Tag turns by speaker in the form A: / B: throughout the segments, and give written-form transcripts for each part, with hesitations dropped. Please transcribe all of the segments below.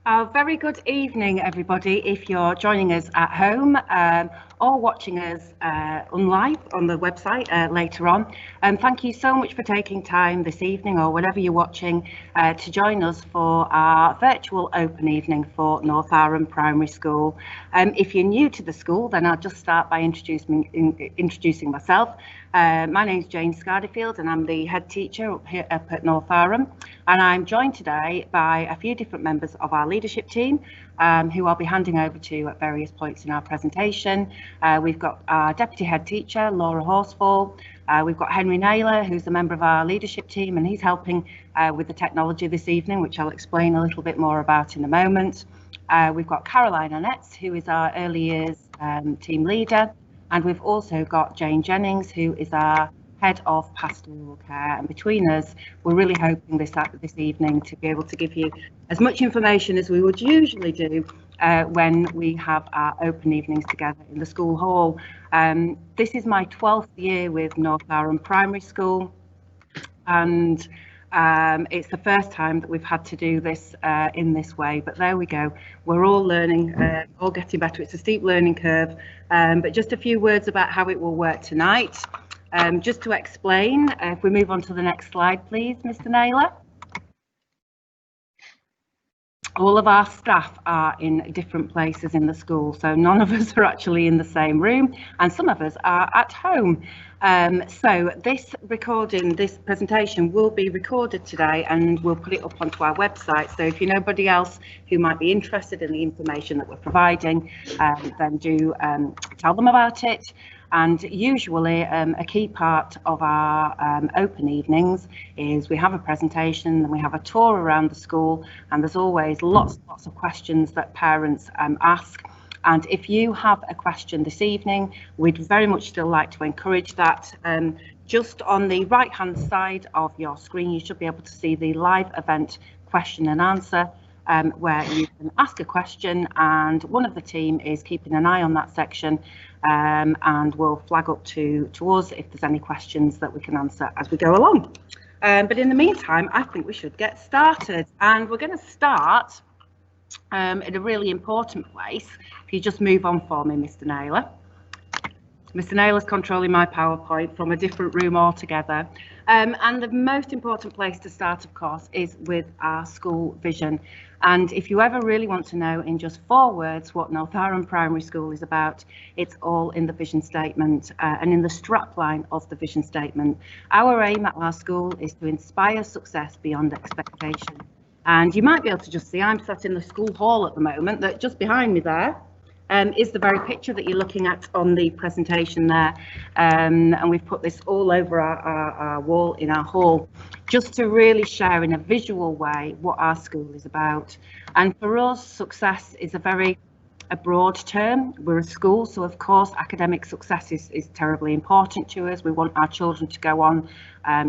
A: Very good evening, everybody, if you're joining us at home or watching us live on the website later on. Thank you so much for taking time this evening or whenever you're watching to join us for our virtual open evening for Northowram Primary School. If you're new to the school, then I'll just start by introducing myself. My name's Scardifield and I'm the head teacher up at Northowram, and I'm joined today by a few different members of our leadership team who I'll be handing over to at various points in our presentation. We've got our deputy head teacher, Laura Horsfall. We've got Henry Naylor, who's a member of our leadership team, and he's helping with the technology this evening, which I'll explain a little bit more about in a moment. We've got Caroline Annetts, who is our early years team leader. And we've also got Jennings, who is our head of pastoral care. And between us, we're really hoping this evening to be able to give you as much information as we would usually do when we have our open evenings together in the school hall. This is my 12th year with Northowram Primary School, and it's the first time that we've had to do this in this way, but there we go. We're all learning, all getting better. It's a steep learning curve, but just a few words about how it will work tonight. Just to explain, if we move on to the next slide, please, Mr. Naylor. All of our staff are in different places in the school, so none of us are actually in the same room, and some of us are at home. So this presentation will be recorded today, and we'll put it up onto our website. So if you know anybody else who might be interested in the information that we're providing, then do tell them about it. And usually a key part of our open evenings is we have a presentation and we have a tour around the school, and there's always lots of questions that parents ask. And if you have a question this evening, we'd very much still like to encourage that. Just on the right hand side of your screen, you should be able to see the live event question and answer, where you can ask a question, and one of the team is keeping an eye on that section, and will flag up to us if there's any questions that we can answer as we go along. But in the meantime, I think we should get started, and we're going to start in a really important place. If you just move on for me, Mr. Naylor. Mr. Naylor's controlling my PowerPoint from a different room altogether. And the most important place to start, of course, is with our school vision. And if you ever really want to know in just 4 words what Northowram Primary School is about, it's all in the vision statement and in the strapline of the vision statement. Our aim at our school is to inspire success beyond expectation. And you might be able to just see I'm sat in the school hall at the moment, that just behind me there is the very picture that you're looking at on the presentation there, and we've put this all over our wall in our hall just to really share in a visual way what our school is about. And for us, success is a broad term. We're a school, so of course academic success is terribly important to us. We want our children to go on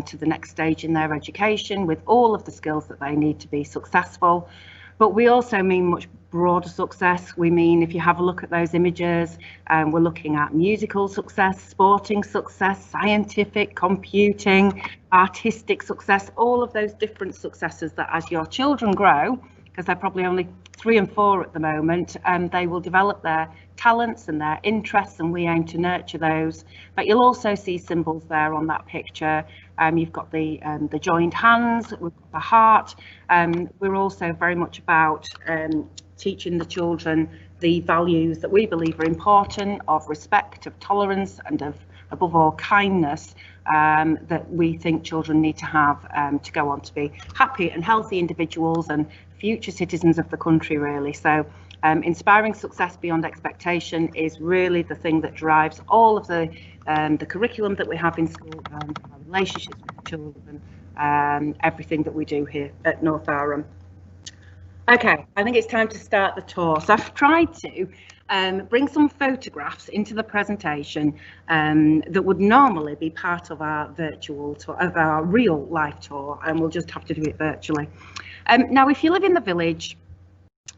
A: to the next stage in their education with all of the skills that they need to be successful. But we also mean much broader success. We mean, if you have a look at those images, we're looking at musical success, sporting success, scientific, computing, artistic success, all of those different successes that as your children grow, because they're probably only 3 and 4 at the moment, they will develop their talents and their interests, and we aim to nurture those. But you'll also see symbols there on that picture. You've got the joined hands, we've got the heart. We're also very much about teaching the children the values that we believe are important, of respect, of tolerance, and of, above all, kindness, that we think children need to have to go on to be happy and healthy individuals and future citizens of the country, really. So inspiring success beyond expectation is really the thing that drives all of the curriculum that we have in school, and our relationships with the children, everything that we do here at Northowram. Okay, I think it's time to start the tour. So I've tried to bring some photographs into the presentation that would normally be part of our virtual tour, of our real life tour, and we'll just have to do it virtually. Now, if you live in the village,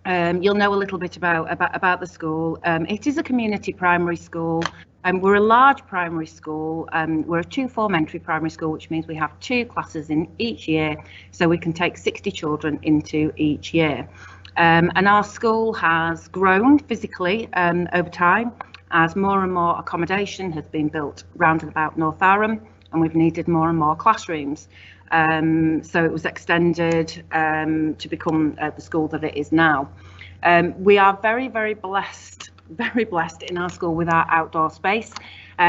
A: you'll know a little bit about the school. It is a community primary school. We're a large primary school. We're a 2-form entry primary school, which means we have 2 classes in each year, so we can take 60 children into each year. And our school has grown physically over time as more and more accommodation has been built round and about Northowram, and we've needed more and more classrooms. So it was extended to become the school that it is now. We are very, very blessed in our school with our outdoor space.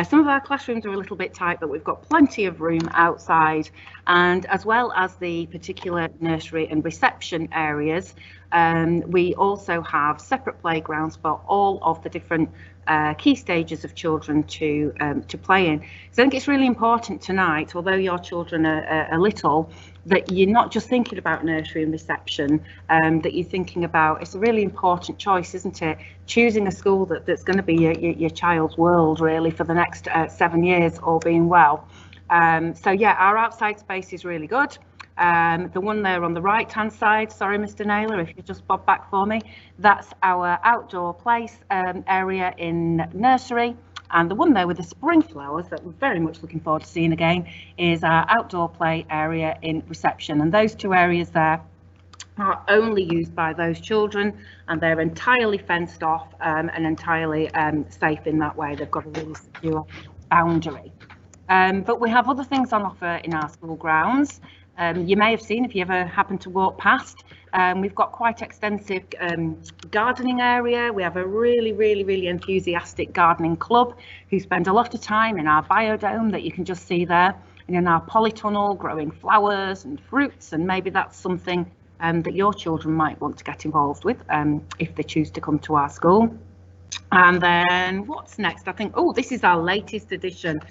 A: Some of our classrooms are a little bit tight, but we've got plenty of room outside, and as well as the particular nursery and reception areas, we also have separate playgrounds for all of the different key stages of children to play in. So I think it's really important tonight, although your children are little, that you're not just thinking about nursery and reception, that you're thinking about, it's a really important choice, isn't it? Choosing a school that's going to be your child's world really for the next 7 years, all being well. So yeah, our outside space is really good. The one there on the right hand side, sorry Mr. Naylor, if you just bob back for me, that's our outdoor place area in nursery, and the one there with the spring flowers that we're very much looking forward to seeing again is our outdoor play area in reception. And those two areas there are only used by those children, and they're entirely fenced off and entirely safe in that way. They've got a really secure boundary. But we have other things on offer in our school grounds. You may have seen, if you ever happen to walk past, we've got quite extensive gardening area. We have a really enthusiastic gardening club who spend a lot of time in our biodome that you can just see there, and in our polytunnel growing flowers and fruits, and maybe that's something that your children might want to get involved with if they choose to come to our school. And then what's next? I think, oh, this is our latest addition.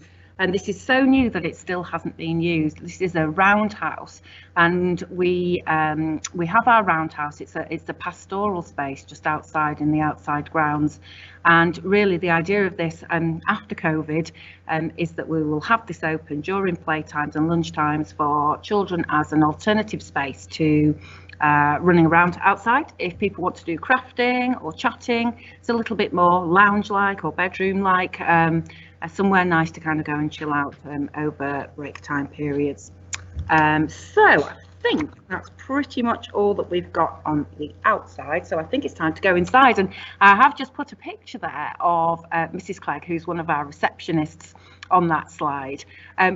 A: And this is so new that it still hasn't been used. This is a roundhouse, and we have our roundhouse. It's a pastoral space just outside in the outside grounds. And really the idea of this after COVID is that we will have this open during playtimes and lunchtimes for children as an alternative space to running around outside. If people want to do crafting or chatting, it's a little bit more lounge-like or bedroom-like. Somewhere nice to kind of go and chill out over break time periods. So I think that's pretty much all that we've got on the outside. So I think it's time to go inside, and I have just put a picture there of Mrs. Clegg, who's one of our receptionists, on that slide.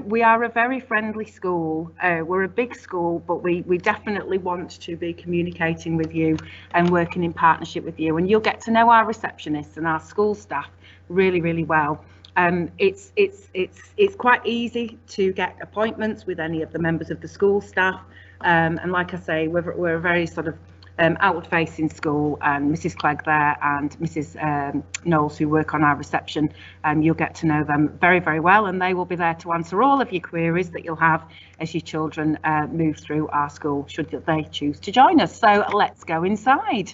A: We are a very friendly school. We're a big school, but we definitely want to be communicating with you and working in partnership with you, and you'll get to know our receptionists and our school staff really well. It's quite easy to get appointments with any of the members of the school staff, and like I say, we're a very sort of outward-facing school, and Mrs. Clegg there and Mrs. Knowles, who work on our reception, you'll get to know them very well, and they will be there to answer all of your queries that you'll have as your children move through our school, should they choose to join us. So let's go inside.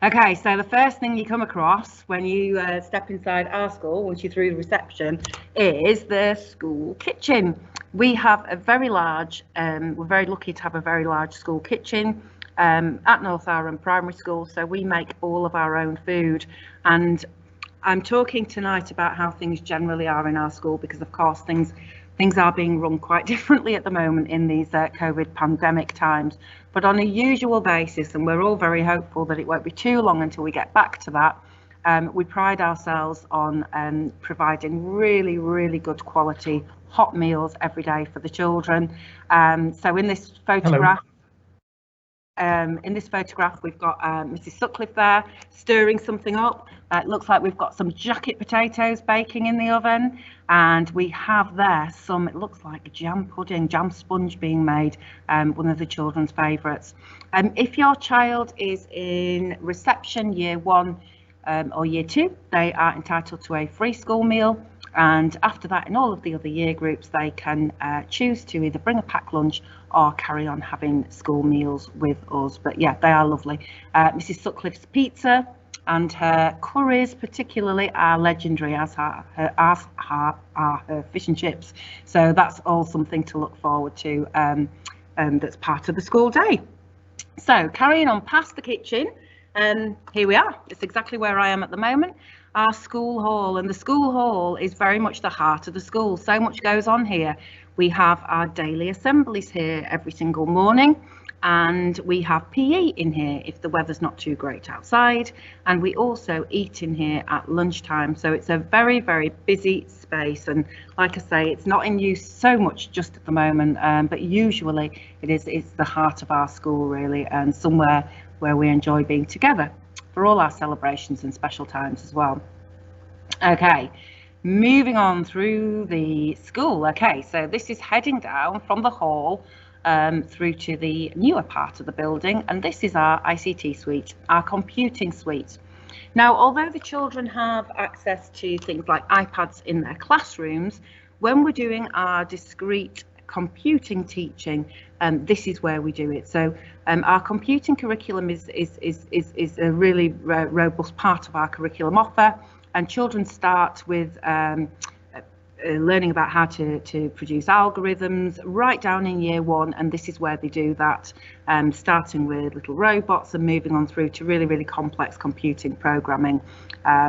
A: Okay, so the first thing you come across when you step inside our school, once you're through the reception, is the school kitchen. We have a very large, we're very lucky to have a very large school kitchen at Northowram Primary School, so we make all of our own food. And I'm talking tonight about how things generally are in our school, because of course things are being run quite differently at the moment in these COVID pandemic times. But on a usual basis, and we're all very hopeful that it won't be too long until we get back to that, we pride ourselves on providing really good quality hot meals every day for the children. So in this photograph, we've got Mrs. Sutcliffe there stirring something up. It looks like we've got some jacket potatoes baking in the oven, and we have there some, it looks like jam pudding, jam sponge being made, one of the children's favourites. If your child is in reception year 1 or year 2, they are entitled to a free school meal. And after that, in all of the other year groups, they can choose to either bring a packed lunch or carry on having school meals with us. But yeah, they are lovely. Mrs. Sutcliffe's pizza and her curries particularly are legendary, as are her fish and chips. So that's all something to look forward to, that's part of the school day. So carrying on past the kitchen, here we are. It's exactly where I am at the moment. Our school hall, and the school hall is very much the heart of the school. So much goes on here. We have our daily assemblies here every single morning, and we have PE in here if the weather's not too great outside, and we also eat in here at lunchtime. So it's a very, very busy space, and like I say, it's not in use so much just at the moment, but usually it's the heart of our school really, and somewhere where we enjoy being together for all our celebrations and special times as well. Okay, moving on through the school. Okay, so this is heading down from the hall through to the newer part of the building, and this is our ICT suite, our computing suite. Now, although the children have access to things like iPads in their classrooms, when we're doing our discrete computing teaching, this is where we do it. So our computing curriculum is a really robust part of our curriculum offer, and children start with learning about how to produce algorithms right down in year 1, and this is where they do that, starting with little robots and moving on through to really, really complex computing programming.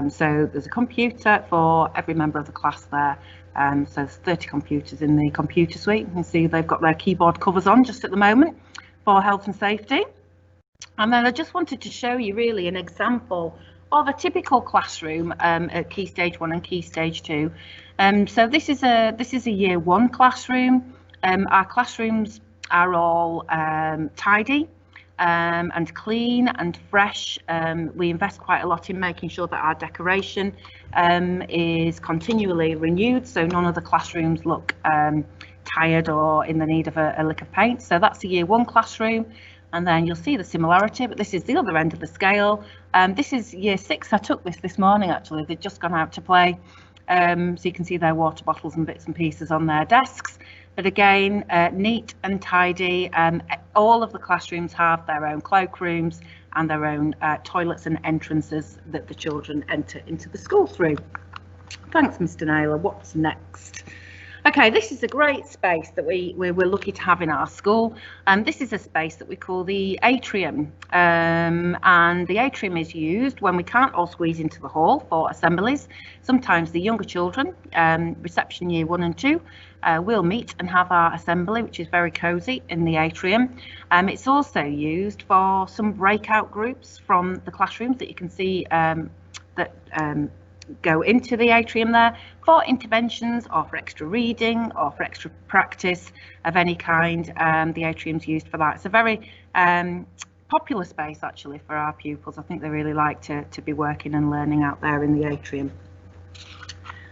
A: So there's a computer for every member of the class there. So there's 30 computers in the computer suite. You can see they've got their keyboard covers on just at the moment for health and safety. And then I just wanted to show you really an example of a typical classroom at Key Stage 1 and Key Stage 2. So this is a year 1 classroom. Our classrooms are all tidy and clean and fresh. We invest quite a lot in making sure that our decoration is continually renewed, so none of the classrooms look tired or in the need of a lick of paint. So that's a year 1 classroom. And then you'll see the similarity, but this is the other end of the scale. This is year 6. I took this morning actually. They'd just gone out to play. So you can see their water bottles and bits and pieces on their desks. But again, neat and tidy. All of the classrooms have their own cloakrooms and their own toilets and entrances that the children enter into the school through. Thanks, Mr. Naylor. What's next? Okay, this is a great space that we're lucky to have in our school. This is a space that we call the atrium, and the atrium is used when we can't all squeeze into the hall for assemblies. Sometimes the younger children, reception year 1 and 2, will meet and have our assembly, which is very cosy in the atrium. It's also used for some breakout groups from the classrooms that you can see that go into the atrium there for interventions or for extra reading or for extra practice of any kind. The atrium's used for that. It's a very popular space actually for our pupils. I think they really like to be working and learning out there in the atrium.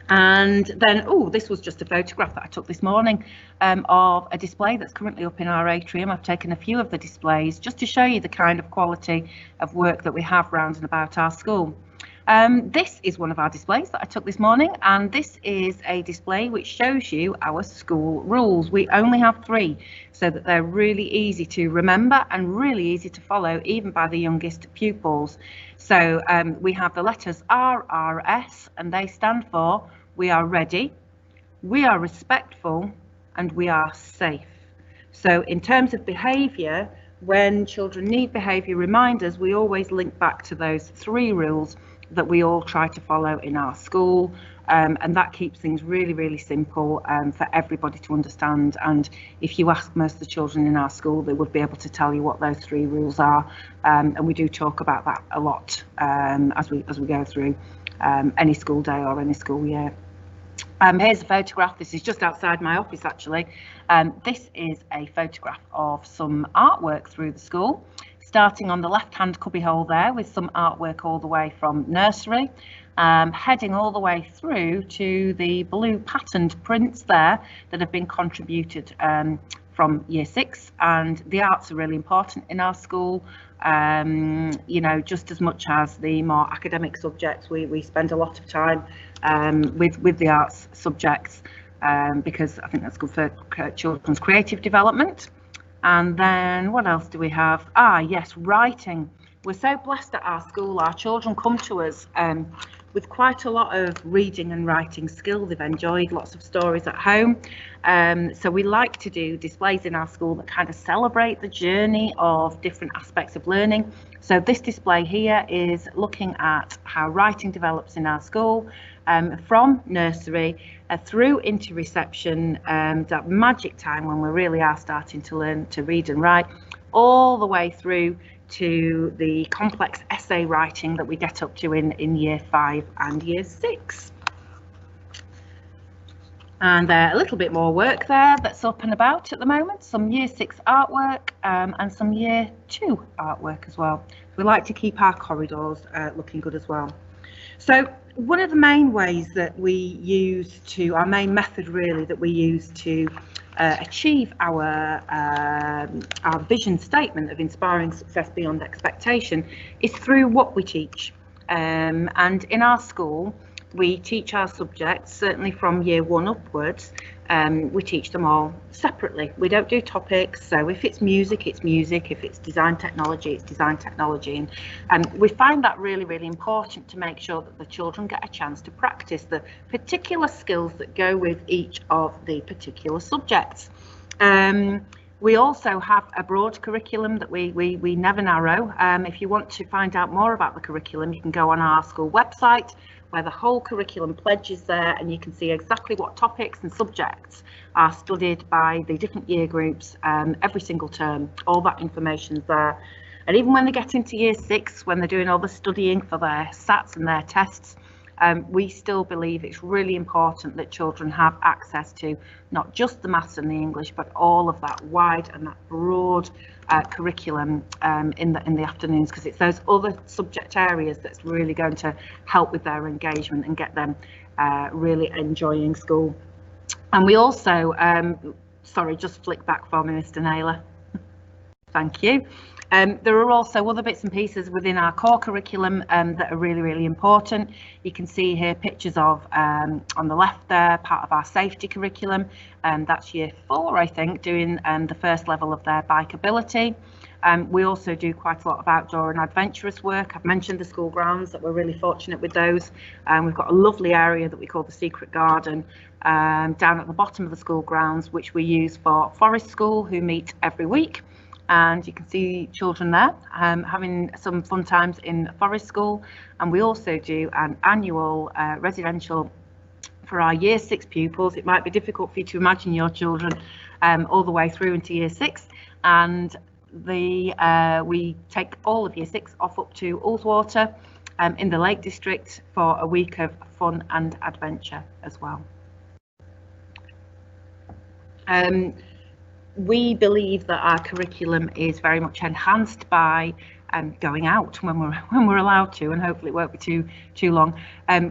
A: And then, oh, this was just a photograph that I took this morning of a display that's currently up in our atrium. I've taken a few of the displays just to show you the kind of quality of work that we have round and about our school. This is one of our displays that I took this morning, and this is a display which shows you our school rules. We only have 3, so that they're really easy to remember and really easy to follow, even by the youngest pupils. So we have the letters RRS, and they stand for we are ready, we are respectful, and we are safe. So in terms of behaviour, when children need behaviour reminders, we always link back to those 3 rules that we all try to follow in our school, and that keeps things really, really simple for everybody to understand. And if you ask most of the children in our school, they would be able to tell you what those 3 rules are, and we do talk about that a lot as we go through any school day or any school year. Here's a photograph. This is just outside my office actually. This is a photograph of some artwork through the school, starting on the left-hand cubbyhole there with some artwork all the way from nursery, heading all the way through to the blue patterned prints there that have been contributed from year 6. And the arts are really important in our school, you know, just as much as the more academic subjects. We spend a lot of time with the arts subjects because I think that's good for children's creative development. And then what else do we have? Yes, writing. We're so blessed at our school. Our children come to us with quite a lot of reading and writing skill. They've enjoyed lots of stories at home. So we like to do displays in our school that kind of celebrate the journey of different aspects of learning. So this display here is looking at how writing develops in our school, from nursery through into reception, that magic time when we really are starting to learn to read and write, all the way through to the complex essay writing that we get up to in year 5 and year 6. And a little bit more work there that's up and about at the moment, some year 6 artwork and some year 2 artwork as well. We like to keep our corridors looking good as well. So one of the main ways that we use to, our main method really that we use to achieve our vision statement of inspiring success beyond expectation is through what we teach. And in our school, we teach our subjects, certainly from year 1 upwards, we teach them all separately. We don't do topics, so if it's music, it's music. If it's design technology, it's design technology. And we find that really, really important to make sure that the children get a chance to practice the particular skills that go with each of the particular subjects. We also have a broad curriculum that we never narrow. If you want to find out more about the curriculum, you can go on our school website, where the whole curriculum pledge is there, and you can see exactly what topics and subjects are studied by the different year groups every single term. All that information's there. And even when they get into year 6, when they're doing all the studying for their SATs and their tests, we still believe it's really important that children have access to not just the maths and the English, but all of that wide and that broad curriculum in the afternoons, because it's those other subject areas that's really going to help with their engagement and get them really enjoying school. And we also, sorry, just flick back for me, Mr. Naylor. Thank you. There are also other bits and pieces within our core curriculum that are really, really important. You can see here pictures of, on the left there, part of our safety curriculum, and that's year 4, I think, doing the first level of their bike ability. We also do quite a lot of outdoor and adventurous work. I've mentioned the school grounds, that we're really fortunate with those. We've got a lovely area that we call the Secret Garden down at the bottom of the school grounds, which we use for Forest School, who meet every week. And you can see children there having some fun times in Forest School. And we also do an annual residential for our year 6 pupils. It might be difficult for you to imagine your children all the way through into year 6. And we take all of year 6 off up to Ullswater in the Lake District for a week of fun and adventure as well. We believe that our curriculum is very much enhanced by going out when we're allowed to, and hopefully it won't be too long,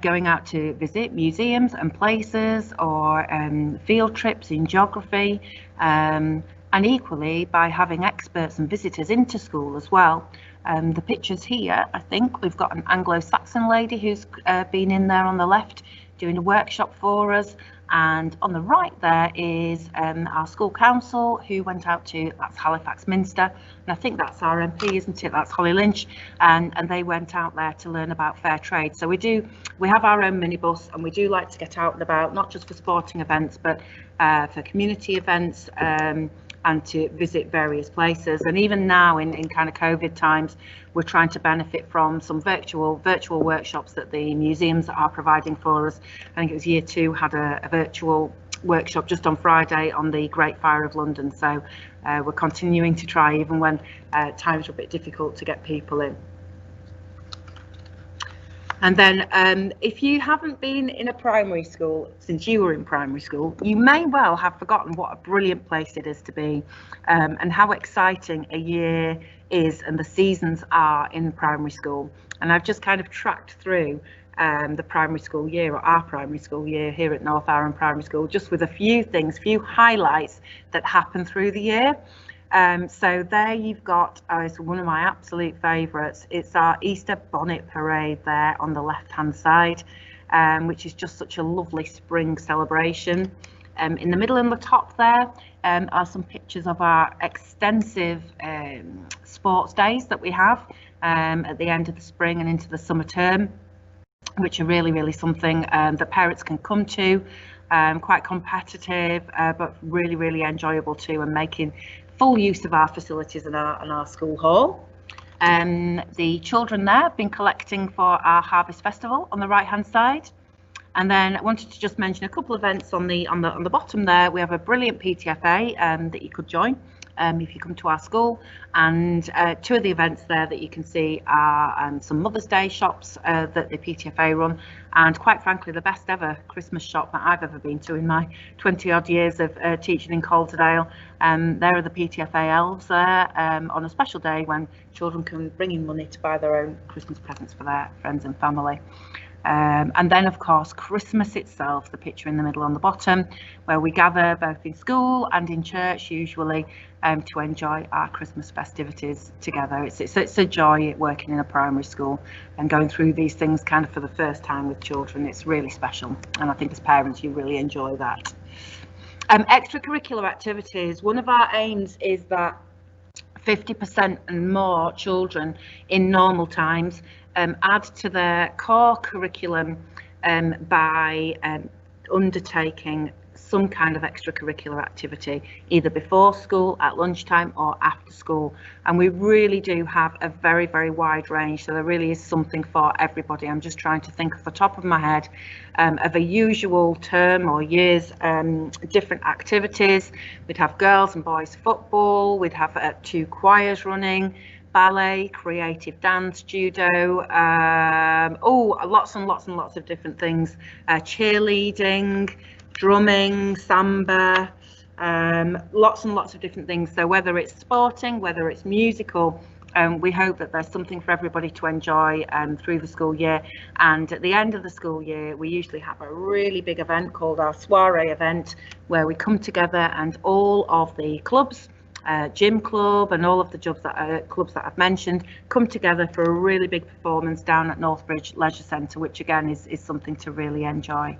A: going out to visit museums and places, or field trips in geography, and equally by having experts and visitors into school as well. The pictures here, I think we've got an Anglo-Saxon lady who's been in there on the left doing a workshop for us. And on the right there is our school council, who went out to, that's Halifax Minster, and I think that's our MP, isn't it? That's Holly Lynch, and they went out there to learn about fair trade. So we have our own minibus, and we do like to get out and about, not just for sporting events, but for community events, and to visit various places. And even now in kind of COVID times, we're trying to benefit from some virtual workshops that the museums are providing for us. I think it was year 2 had a virtual workshop just on Friday on the Great Fire of London. So we're continuing to try, even when times are a bit difficult to get people in. And then if you haven't been in a primary school since you were in primary school, you may well have forgotten what a brilliant place it is to be, and how exciting a year is and the seasons are in primary school. And I've just kind of tracked through the primary school year, or our primary school year here at Northowram Primary School, just with a few highlights that happen through the year. So there you've got, it's one of my absolute favourites. It's our Easter Bonnet Parade there on the left hand side, which is just such a lovely spring celebration. In the middle and the top there are some pictures of our extensive sports days that we have at the end of the spring and into the summer term. which are really something that parents can come to. Quite competitive, but really enjoyable too, and making full use of our facilities and our school hall. The children there have been collecting for our Harvest Festival on the right hand side. And then I wanted to just mention a couple of events on the bottom there. We have a brilliant PTFA that you could join if you come to our school, and two of the events there that you can see are some Mother's Day shops that the PTFA run, and quite frankly the best ever Christmas shop that I've ever been to in my 20 odd years of teaching in Calderdale. There are the PTFA elves there on a special day when children can bring in money to buy their own Christmas presents for their friends and family. And then of course Christmas itself, the picture in the middle on the bottom, where we gather both in school and in church usually to enjoy our Christmas festivities together. It's a joy working in a primary school and going through these things kind of for the first time with children. It's really special, and I think as parents you really enjoy that. Extracurricular activities, one of our aims is that 50% and more children in normal times add to their core curriculum by undertaking some kind of extracurricular activity, either before school, at lunchtime, or after school. And we really do have a very wide range, so there really is something for everybody. I'm just trying to think off the top of my head of a usual term or year's different activities. We'd have girls and boys football, we'd have 2 choirs running, ballet, creative dance, judo, lots and lots of different things, cheerleading, drumming, samba, lots and lots of different things. So whether it's sporting, whether it's musical, we hope that there's something for everybody to enjoy through the school year. And at the end of the school year, we usually have a really big event called our soiree event, where we come together and all of the clubs, gym club and all of the clubs that I've mentioned, come together for a really big performance down at Northbridge Leisure Centre, which again is something to really enjoy.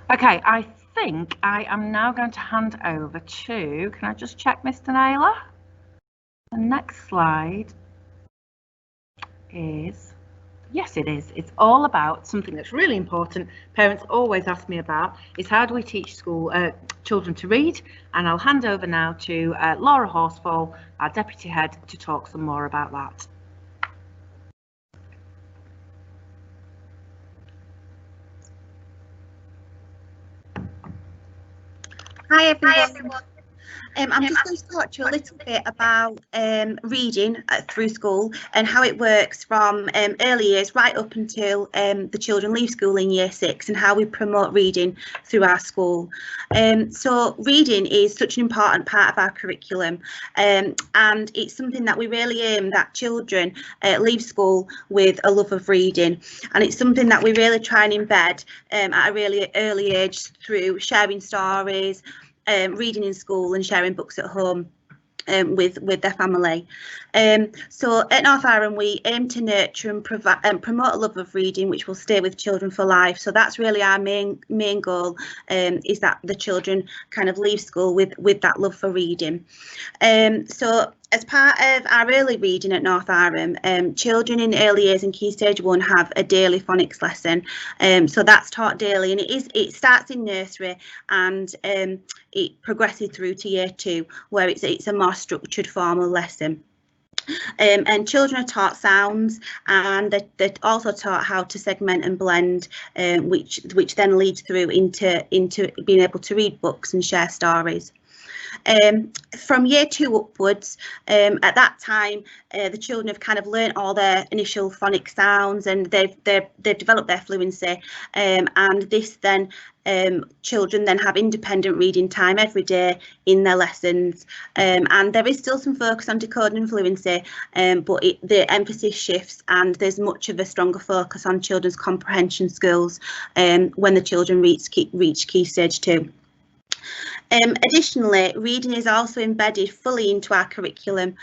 A: Okay, I think I am now going to hand over to, can I just check Mr. Naylor? The next slide is, yes it is, it's all about something that's really important, parents always ask me about, is how do we teach children to read? And I'll hand over now to Laura Horsfall, our Deputy Head, to talk some more about that.
B: Hi everyone. I'm just going to talk to you a little bit about reading through school and how it works from early years right up until the children leave school in year 6, and how we promote reading through our school. So reading is such an important part of our curriculum, and it's something that we really aim that children leave school with a love of reading, and it's something that we really try and embed at a really early age through sharing stories, reading in school and sharing books at home with their family. So at Northowram we aim to nurture and promote a love of reading which will stay with children for life. So that's really our main goal, is that the children kind of leave school with that love for reading. So as part of our early reading at Northowram, children in early years and Key Stage 1 have a daily phonics lesson. So that's taught daily, and it starts in nursery and it progresses through to year 2, where it's a more structured formal lesson. And children are taught sounds, and they're also taught how to segment and blend, which then leads through into being able to read books and share stories. From year 2 upwards, at that time the children have kind of learnt all their initial phonic sounds, and they've developed their fluency, and this then children then have independent reading time every day in their lessons, and there is still some focus on decoding and fluency, but the emphasis shifts, and there's much of a stronger focus on children's comprehension skills when the children reach Key Stage 2. Additionally, reading is also embedded fully into our curriculum.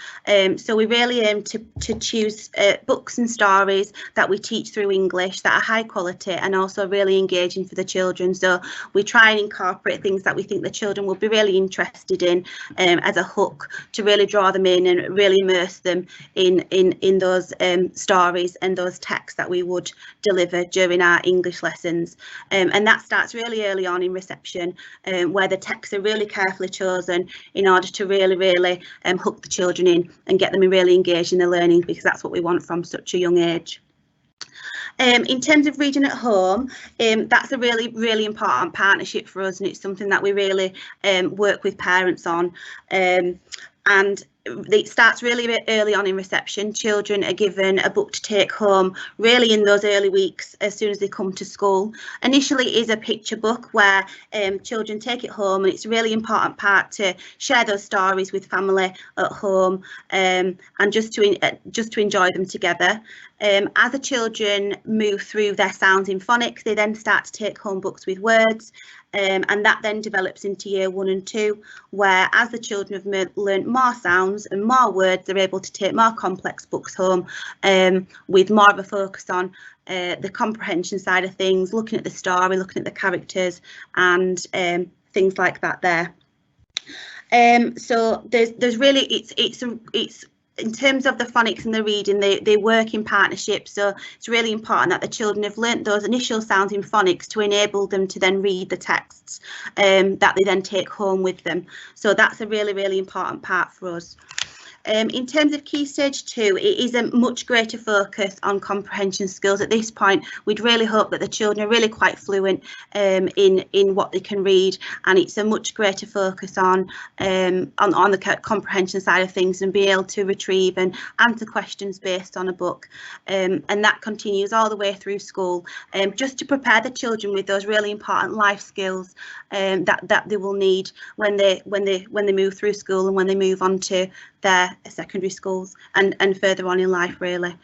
B: So we really aim to choose books and stories that we teach through English that are high quality and also really engaging for the children. So we try and incorporate things that we think the children will be really interested in as a hook to really draw them in and really immerse them in those stories and those texts that we would deliver during our English lessons. And that starts really early on in reception, where the texts are really carefully chosen in order to really hook the children in and get them really engaged in their learning, because that's what we want from such a young age. In terms of reading at home, that's a really important partnership for us, and it's something that we really work with parents on. And it starts really early on in reception. Children are given a book to take home really in those early weeks as soon as they come to school. Initially it is a picture book where children take it home, and it's a really important part to share those stories with family at home, and just to enjoy them together. As the children move through their sounds in phonics, they then start to take home books with words, and that then develops into year 1 and 2, where as the children have learnt more sounds and more words, they're able to take more complex books home, with more of a focus on the comprehension side of things, looking at the story, looking at the characters and things like that there. So there's really, it's in terms of the phonics and the reading, they work in partnership, so it's really important that the children have learnt those initial sounds in phonics to enable them to then read the texts that they then take home with them. So that's a really important part for us. In terms of Key Stage 2, it is a much greater focus on comprehension skills. At this point, we'd really hope that the children are really quite fluent in what they can read, and it's a much greater focus on the comprehension side of things and be able to retrieve and answer questions based on a book. And that continues all the way through school, just to prepare the children with those really important life skills that they will need when they move through school and when they move on to their secondary schools and further on in life, really.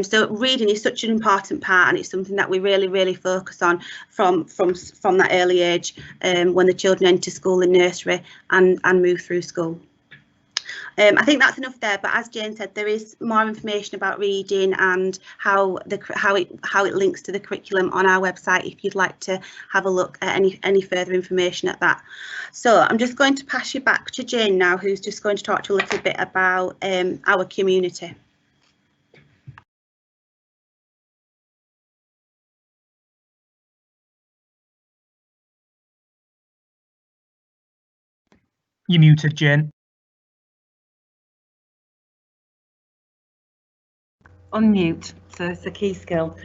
B: So reading is such an important part, and it's something that we really focus on from that early age, when the children enter school in nursery and move through school. I think that's enough there, but as Jane said, there is more information about reading and how it links to the curriculum on our website if you'd like to have a look at any further information at that. So I'm just going to pass you back to Jane now, who's just going to talk to you a little bit about our community.
C: You're muted, Jane.
A: Unmute, so it's a key skill.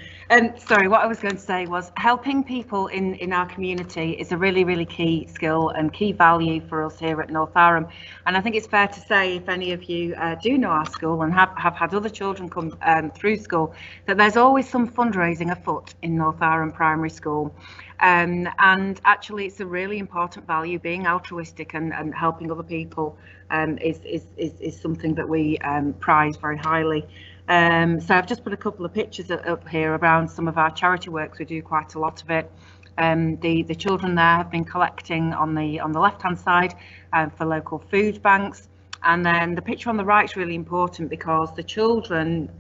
A: Sorry, what I was going to say was helping people in our community is a really key skill and key value for us here at Northowram. And I think it's fair to say, if any of you do know our school and have had other children come through school, that there's always some fundraising afoot in Northowram Primary School. And actually it's a really important value. Being altruistic and helping other people is something that we prize very highly. So I've just put a couple of pictures up here around some of our charity works. We do quite a lot of it. The children there have been collecting on the left hand side for local food banks, and then the picture on the right is really important because the children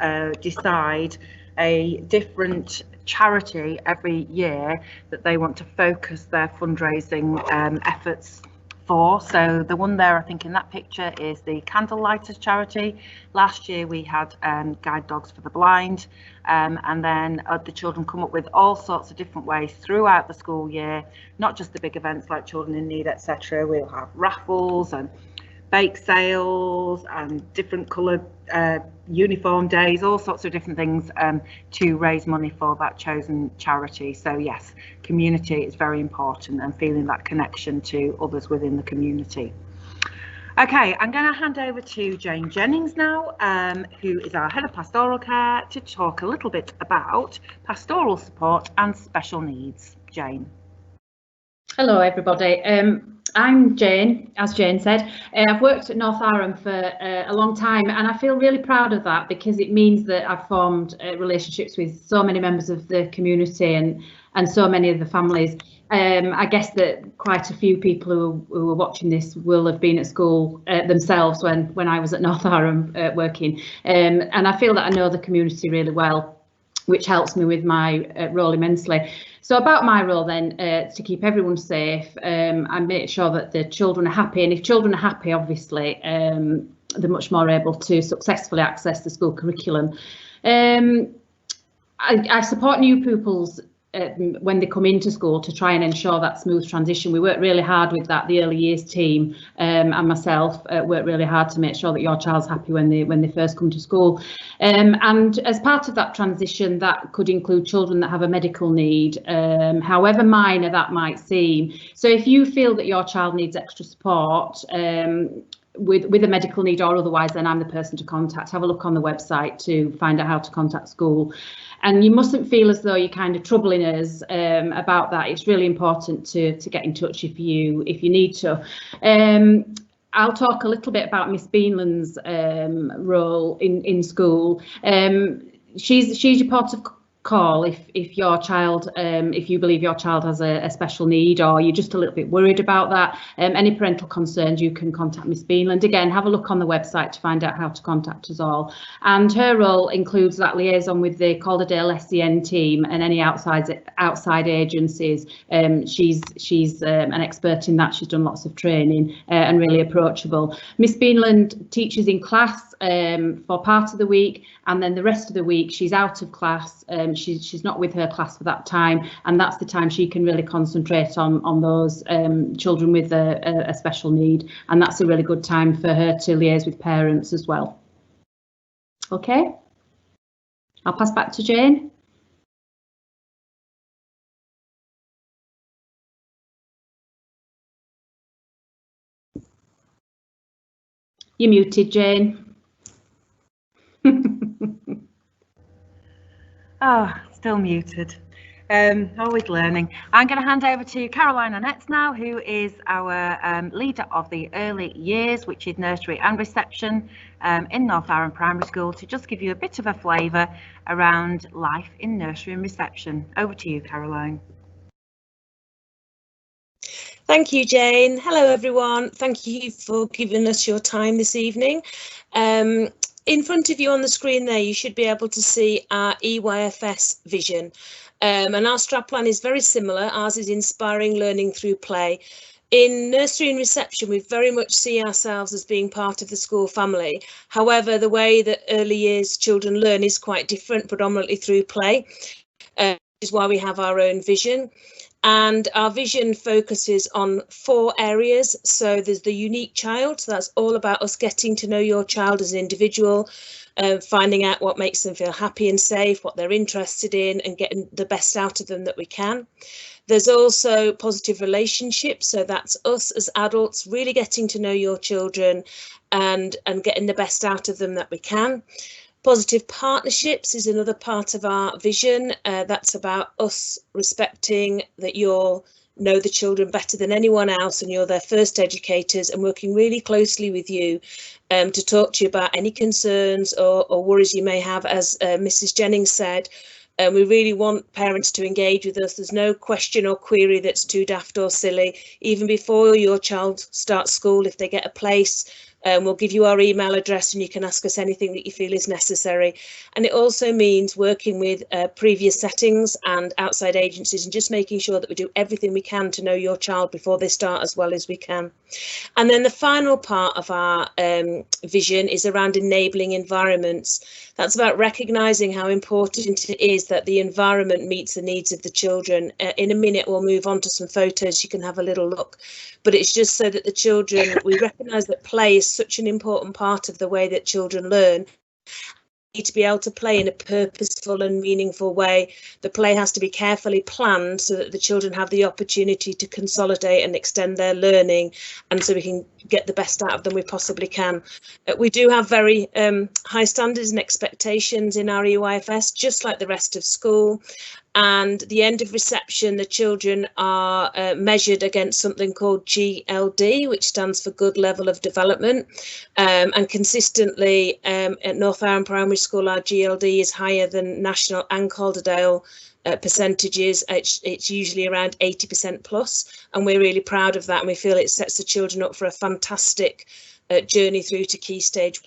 A: decide a different charity every year that they want to focus their fundraising efforts for. So the one there, I think in that picture, is the Candlelighters charity. Last year we had guide dogs for the blind, and then the children come up with all sorts of different ways throughout the school year, not just the big events like Children in Need, etc. We'll have raffles and bake sales and different coloured uniform days, all sorts of different things to raise money for that chosen charity. So yes, community is very important and feeling that connection to others within the community. Okay, I'm going to hand over to Jane Jennings now, who is our Head of Pastoral Care, to talk a little bit about pastoral support and special needs. Jane.
D: Hello everybody. I'm Jane, as Jane said. I've worked at Northowram for a long time, and I feel really proud of that because it means that I've formed relationships with so many members of the community and so many of the families I guess that quite a few people who are watching this will have been at school themselves when I was at Northowram working, and I feel that I know the community really well, which helps me with my role immensely. So about my role then, to keep everyone safe and make sure that the children are happy, and if children are happy, obviously they're much more able to successfully access the school curriculum. I support new pupils when they come into school to try and ensure that smooth transition. We work really hard with that. The early years team and myself work really hard to make sure that your child's happy when they first come to school. And as part of that transition, that could include children that have a medical need, however minor that might seem. So if you feel that your child needs extra support, with a medical need or otherwise, then I'm the person to contact. Have a look on the website to find out how to contact school. And you mustn't feel as though you're kind of troubling us about that. It's really important to get in touch if you need to. I'll talk a little bit about Miss Beanland's role in school. She's your port of call if your child, if you believe your child has a special need, or you're just a little bit worried about that. Any parental concerns, you can contact Miss Beanland. Again, have a look on the website to find out how to contact us all. And her role includes that liaison with the Calderdale SEN team and any outside agencies. She's an expert in that. She's done lots of training and really approachable. Miss Beanland teaches in class for part of the week, and then the rest of the week she's out of class. She's not with her class for that time, and that's the time she can really concentrate on those children with a special need, and that's a really good time for her to liaise with parents as well. Okay, I'll pass back to Jane. You're muted, Jane.
A: Oh, still muted. Always learning. I'm going to hand over to Caroline Annetts now, who is our leader of the early years, which is nursery and reception in Northowram Primary School, to just give you a bit of a flavour around life in nursery and reception. Over to you, Caroline.
E: Thank you, Jane. Hello, everyone. Thank you for giving us your time this evening. In front of you on the screen there, you should be able to see our EYFS vision. And our strapline is very similar. Ours is inspiring learning through play. In nursery and reception, we very much see ourselves as being part of the school family. However, the way that early years children learn is quite different, predominantly through play, which is why we have our own vision. And our vision focuses on 4 areas. So there's the unique child. So that's all about us getting to know your child as an individual, finding out what makes them feel happy and safe, what they're interested in, and getting the best out of them that we can. There's also positive relationships. So that's us as adults really getting to know your children and getting the best out of them that we can. Positive partnerships is another part of our vision. That's about us respecting that you know the children better than anyone else and you're their first educators, and working really closely with you to talk to you about any concerns or worries you may have. As Mrs. Jennings said, we really want parents to engage with us. There's no question or query that's too daft or silly. Even before your child starts school, if they get a place, we'll give you our email address and you can ask us anything that you feel is necessary. And it also means working with previous settings and outside agencies and just making sure that we do everything we can to know your child before they start as well as we can. And then the final part of our vision is around enabling environments. That's about recognising how important it is that the environment meets the needs of the children. In a minute, we'll move on to some photos. You can have a little look. But it's just so that the children, we recognise that play is such an important part of the way that children learn. Need to be able to play in a purposeful and meaningful way. The play has to be carefully planned so that the children have the opportunity to consolidate and extend their learning, and so we can get the best out of them we possibly can. We do have very high standards and expectations in our EYFS, just like the rest of school. And at the end of reception, the children are measured against something called GLD, which stands for Good Level of Development. And consistently at Northowram Primary School, our GLD is higher than national and Calderdale percentages. It's usually around 80% plus, and we're really proud of that, and we feel it sets the children up for a fantastic journey through to Key Stage.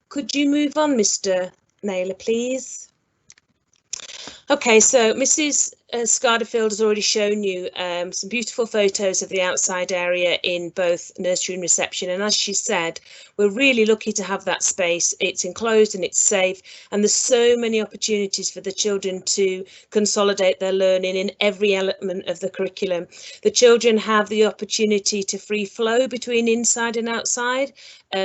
E: Could you move on, Mr. Naylor, please? Okay, so Mrs. Scardifield has already shown you some beautiful photos of the outside area in both nursery and reception, and as she said, we're really lucky to have that space. It's enclosed and it's safe, and there's so many opportunities for the children to consolidate their learning in every element of the curriculum. The children have the opportunity to free flow between inside and outside,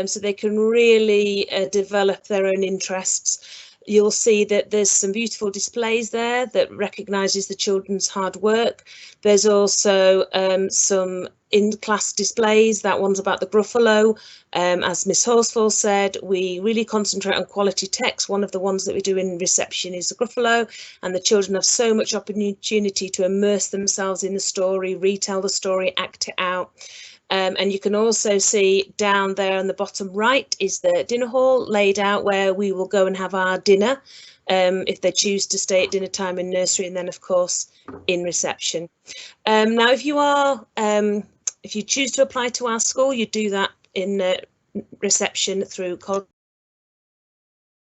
E: so they can really develop their own interests. You'll see that there's some beautiful displays there that recognises the children's hard work. There's also some in-class displays. That one's about the Gruffalo. As Miss Horsfall said, we really concentrate on quality text. One of the ones that we do in reception is the Gruffalo, and the children have so much opportunity to immerse themselves in the story, retell the story, act it out. And you can also see down there on the bottom right is the dinner hall laid out where we will go and have our dinner if they choose to stay at dinner time in nursery, and then of course in reception. Now if you choose to apply to our school, you do that in reception through college.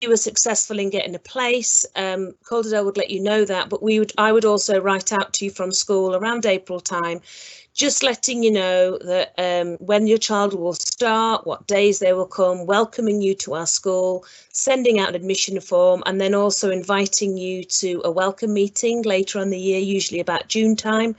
E: You were successful in getting a place, Calderdale would let you know that, but I would also write out to you from school around April time, just letting you know that when your child will start, what days they will come, welcoming you to our school, sending out an admission form, and then also inviting you to a welcome meeting later on the year, usually about June time,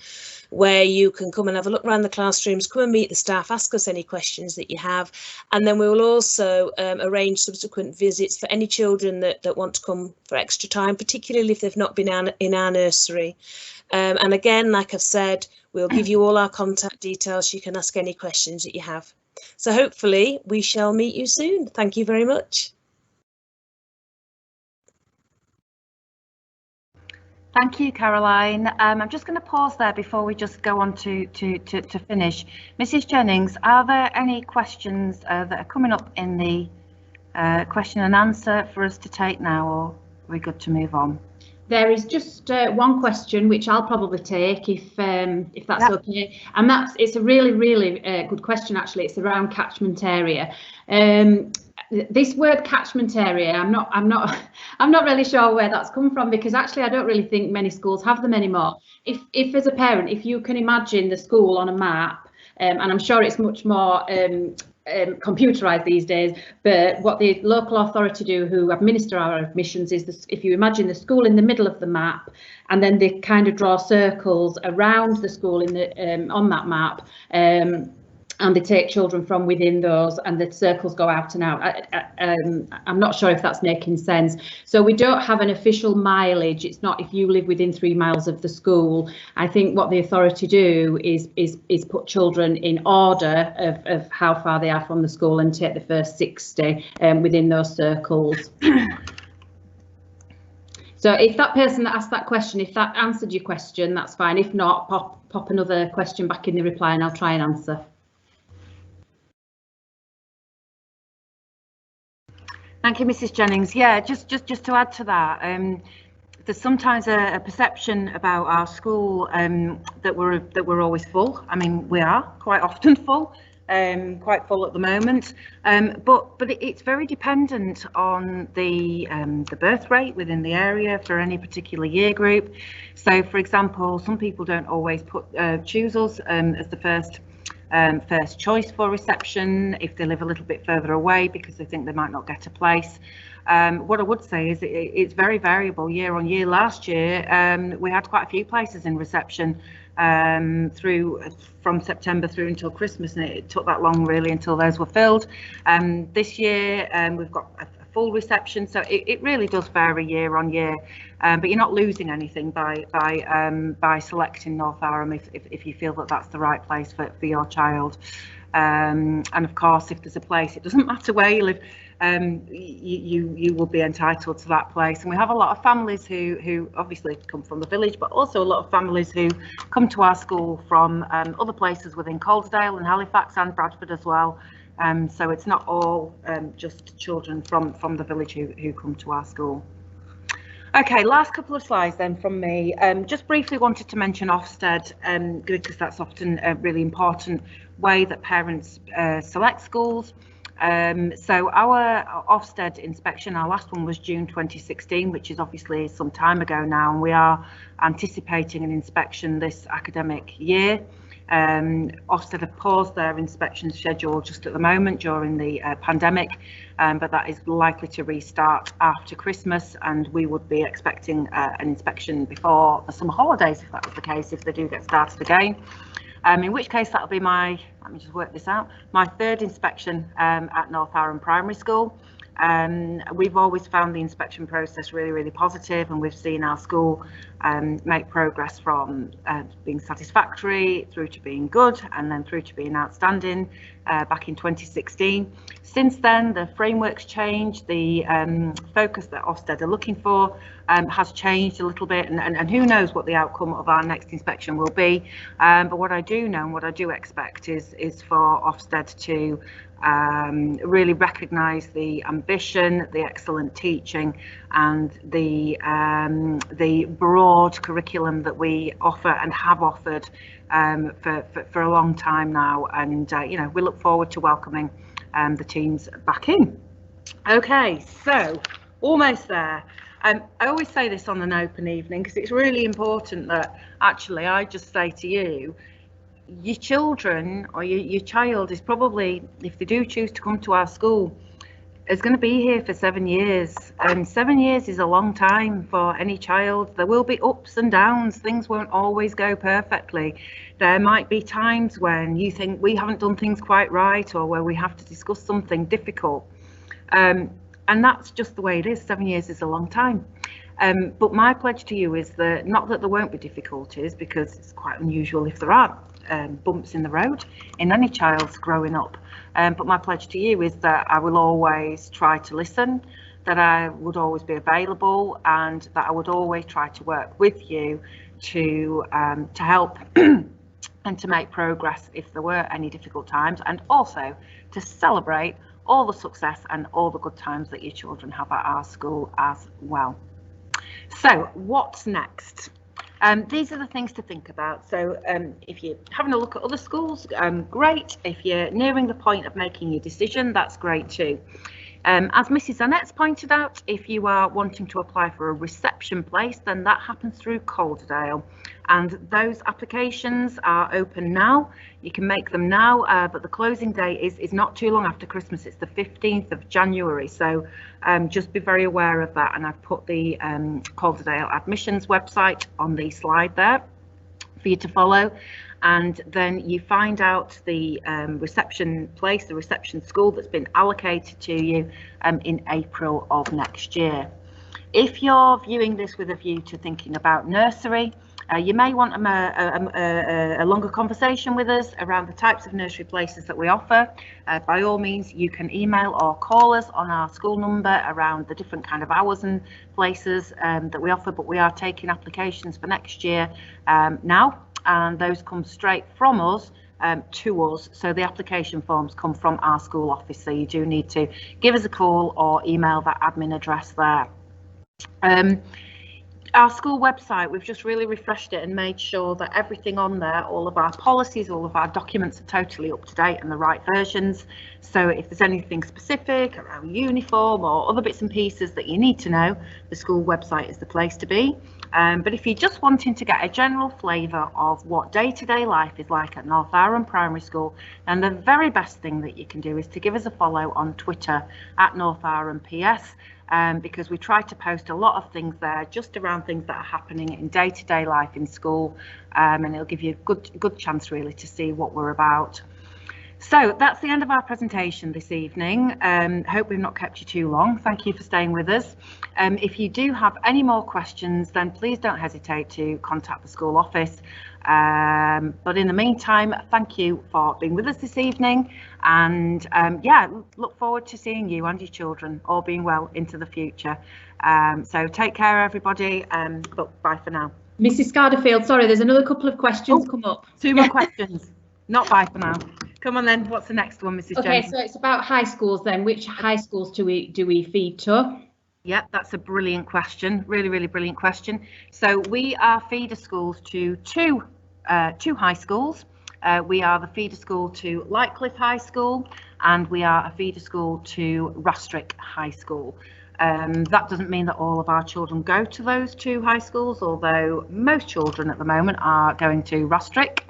E: where you can come and have a look around the classrooms, come and meet the staff, ask us any questions that you have, and then we will also arrange subsequent visits for any children that want to come for extra time, particularly if they've not been in our nursery. And again, like I've said, we'll give you all our contact details. You can ask any questions that you have. So hopefully we shall meet you soon. Thank you very much.
A: Thank you, Caroline. I'm just going to pause there before we just go on to finish. Mrs. Jennings, are there any questions that are coming up in the question and answer for us to take now, or are we good to move on?
D: There is just one question which I'll probably take if that's
A: Yep.
D: okay, and it's a really good question actually. It's around catchment area. This word catchment area, I'm not really sure where that's come from, because actually I don't really think many schools have them anymore. If as a parent, if you can imagine the school on a map, and I'm sure it's much more computerized these days, but what the local authority do who administer our admissions is this: if you imagine the school in the middle of the map, and then they kind of draw circles around the school in the on that map, and they take children from within those, and the circles go out and out. I'm not sure if that's making sense. So we don't have an official mileage. It's not if you live within 3 miles of the school. I think what the authority do is put children in order of how far they are from the school and take the first 60 within those circles. So if that person that asked that question, if that answered your question, that's fine. If not, pop another question back in the reply and I'll try and answer.
A: Thank you, Mrs. Jennings. Yeah, just to add to that, there's sometimes a perception about our school that we're always full. I mean, we are quite often full, quite full at the moment. But it's very dependent on the birth rate within the area for any particular year group. So, for example, some people don't always choose us as the first choice for reception if they live a little bit further away because they think they might not get a place. What I would say is it's very variable year on year. Last year we had quite a few places in reception from September through until Christmas, and it took that long really until those were filled. This year we've got a full reception, so it really does vary year on year, but you're not losing anything by selecting Northowram if you feel that that's the right place for your child. And of course, if there's a place, it doesn't matter where you live, you will be entitled to that place. And we have a lot of families who obviously come from the village, but also a lot of families who come to our school from other places within Calderdale and Halifax and Bradford as well. So it's not all just children from the village who come to our school. Okay, last couple of slides then from me. Just briefly wanted to mention Ofsted, because that's often a really important way that parents select schools. So our Ofsted inspection, our last one was June 2016, which is obviously some time ago now, and we are anticipating an inspection this academic year. Ofsted have paused their inspection schedule just at the moment during the pandemic, but that is likely to restart after Christmas, and we would be expecting an inspection before the summer holidays, if that was the case, if they do get started again. In which case that'll be my, let me just work this out, my third inspection at Northowram Primary School. We've always found the inspection process really positive, and we've seen our school make progress from being satisfactory through to being good, and then through to being outstanding back in 2016. Since then, the framework's changed, the focus that Ofsted are looking for has changed a little bit, and who knows what the outcome of our next inspection will be. But what I do know and what I do expect is for Ofsted to really recognise the ambition, the excellent teaching, and the broad curriculum that we offer and have offered for a long time now. And you know, we look forward to welcoming the teams back in. Okay, so almost there. I always say this on an open evening because it's really important that actually I just say to you, your children or your child is probably, if they do choose to come to our school, is going to be here for 7 years, and 7 years is a long time for any child. There will be ups and downs, things won't always go perfectly. There might be times when you think we haven't done things quite right, or where we have to discuss something difficult, and that's just the way it is. 7 years is a long time. But my pledge to you is that, not that there won't be difficulties, because it's quite unusual if there are bumps in the road in any child's growing up, but my pledge to you is that I will always try to listen, that I would always be available, and that I would always try to work with you to help and to make progress if there were any difficult times, and also to celebrate all the success and all the good times that your children have at our school as well. So what's next? These are the things to think about. So if you're having a look at other schools, great. If you're nearing the point of making your decision, that's great too. As Mrs. Annetts pointed out, if you are wanting to apply for a reception place, then that happens through Calderdale, and those applications are open now. You can make them now, but the closing date is not too long after Christmas. It's the 15th of January, so just be very aware of that, and I've put the Calderdale admissions website on the slide there for you to follow. And then you find out the reception place, the reception school that's been allocated to you in April of next year. If you're viewing this with a view to thinking about nursery, you may want a longer conversation with us around the types of nursery places that we offer. By all means, you can email or call us on our school number around the different kind of hours and places that we offer, but we are taking applications for next year now, and those come straight from us to us. So the application forms come from our school office, so you do need to give us a call or email that admin address there. Our school website, we've just really refreshed it and made sure that everything on there, all of our policies, all of our documents are totally up to date and the right versions. So if there's anything specific around uniform or other bits and pieces that you need to know, the school website is the place to be. But if you're just wanting to get a general flavour of what day-to-day life is like at Northowram Primary School, then the very best thing that you can do is to give us a follow on Twitter at Northowram PS. Because we try to post a lot of things there just around things that are happening in day-to-day life in school, and it'll give you a good chance really to see what we're about. So that's the end of our presentation this evening. Hope we've not kept you too long. Thank you for staying with us. If you do have any more questions, then please don't hesitate to contact the school office. But in the meantime, thank you for being with us this evening, and yeah, look forward to seeing you and your children all being well into the future. So take care everybody, but bye for now.
D: Mrs. Scardifield, sorry, there's another couple of questions come up.
A: 2 more questions. Not bye for now. Come on then, what's the next one, Mrs.
D: Okay,
A: Jennings?
D: so it's about high schools then. Which high schools do we feed to?
A: Yeah, that's a brilliant question. Really, really brilliant question. So we are feeder schools to two high schools. We are the feeder school to Lightcliffe High School, and we are a feeder school to Rastrick High School. That doesn't mean that all of our children go to those two high schools, although most children at the moment are going to Rastrick.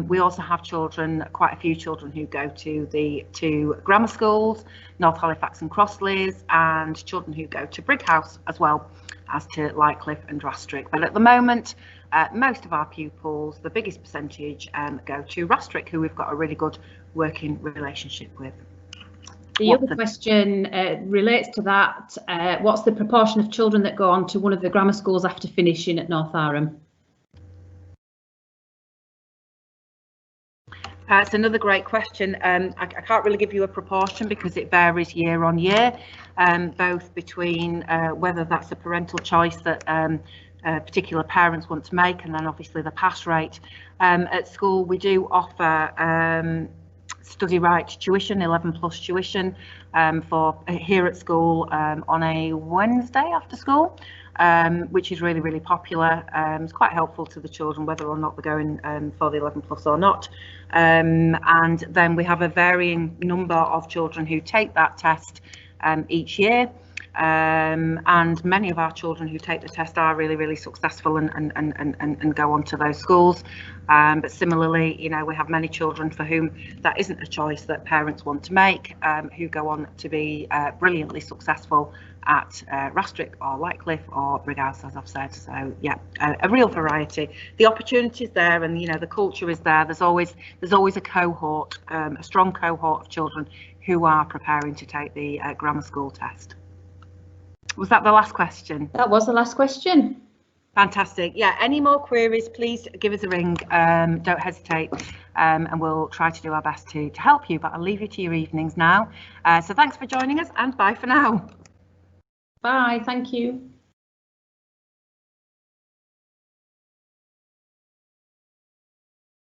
A: We also have children, quite a few children who go to the two grammar schools, North Halifax and Crossleys, and children who go to Brighouse as well as to Lightcliffe and Rastrick. But at the moment, most of our pupils, the biggest percentage, go to Rastrick, who we've got a really good working relationship with.
D: The other question relates to that. What's the proportion of children that go on to one of the grammar schools after finishing at Northowram?
A: It's another great question. I can't really give you a proportion because it varies year on year, both between whether that's a parental choice that particular parents want to make, and then obviously the pass rate. At school we do offer study right tuition, 11+ tuition for here at school on a Wednesday after school, which is really, really popular. It's quite helpful to the children whether or not they're going for the 11+ or not. And then we have a varying number of children who take that test each year. And many of our children who take the test are really, really successful and go on to those schools. But similarly, you know, we have many children for whom that isn't a choice that parents want to make, who go on to be brilliantly successful at Rastrick or Lightcliffe or Brighouse, as I've said. So yeah, a real variety. The opportunities there, and you know, the culture is there. There's always a cohort, a strong cohort of children who are preparing to take the grammar school test. Was that the last question?
D: That was the last question.
A: Fantastic. Yeah, any more queries, please give us a ring. Don't hesitate, and we'll try to do our best to help you, but I'll leave you to your evenings now. So thanks for joining us, and bye for now.
D: Bye, thank you.